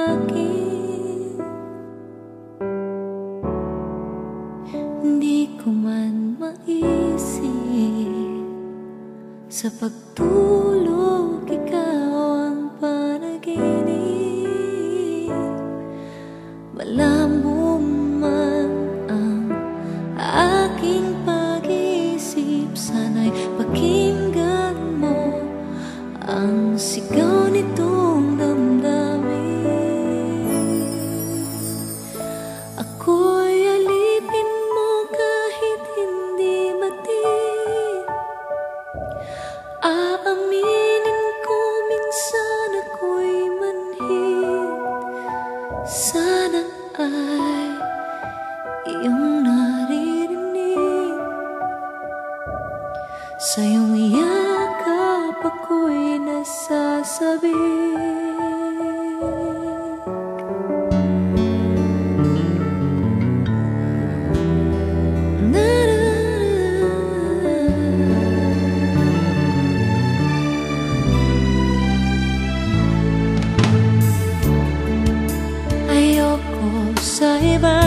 akin. Hindi ko man maisip sa pagtulog ikaw ang panaginip. Malabo man ang aking pag-isip, sana'y pakinggan mo ang sigaw nitong damdamin. Ako'y alipin mo kahit hindi batid. Aaminin ko minsan ako'y manhid. Sana ay iyong naririnig. Sa iyong yakap ako'y nasasabik. Ayoko sa iba,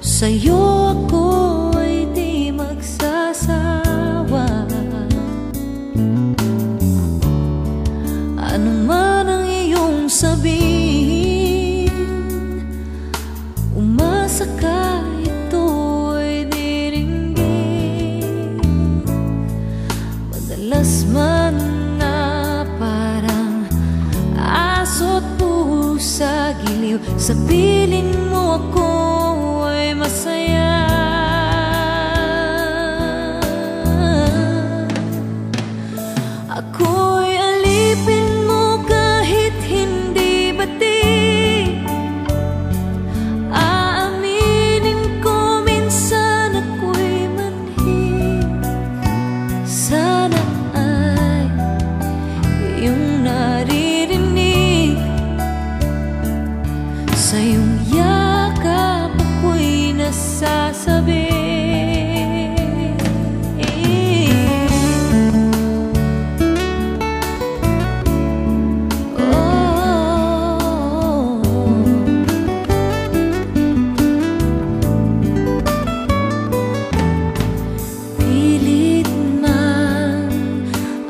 sa'yo ako'y di magsasawa. Ano man ang iyong sabihin, umasa ka ito'y diringgin. Madalas man na parang aso't pusa giliw, sa piling mo ako'y masaya. Ako'y alipin mo kahit hindi batid. Aaminin ko minsan ako'y manhid. Sana ay iyong naririnig. Sa iyong yakap ako'y nasasabi. Pilit man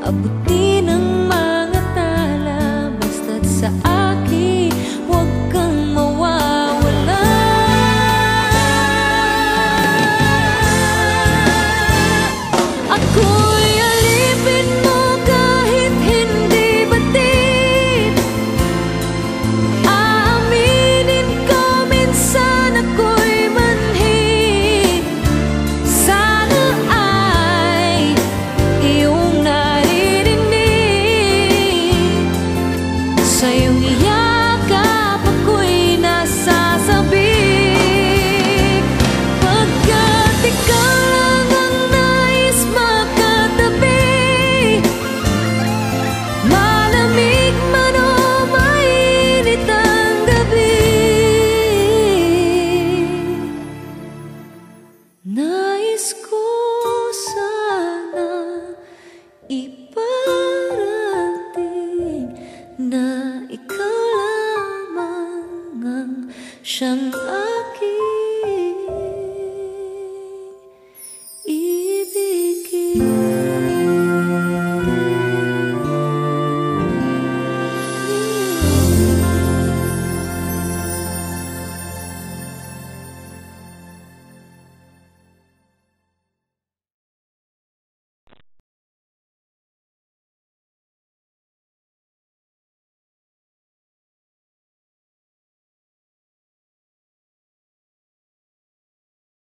abutin ang mga tala, basta't sa akin huwag kang mawawala. Ako'y alipin mo kahit hindi batid. Aaminin ko minsan ako'y manhid. Sana ay iyong naririnig. Sa iyong yakap ako'y nasasabik. Pagkat ikaw lang ang nais makatabi, malamig man o mainit ang gabi. Nais ko sana iparating na ikaw lamang ang siyang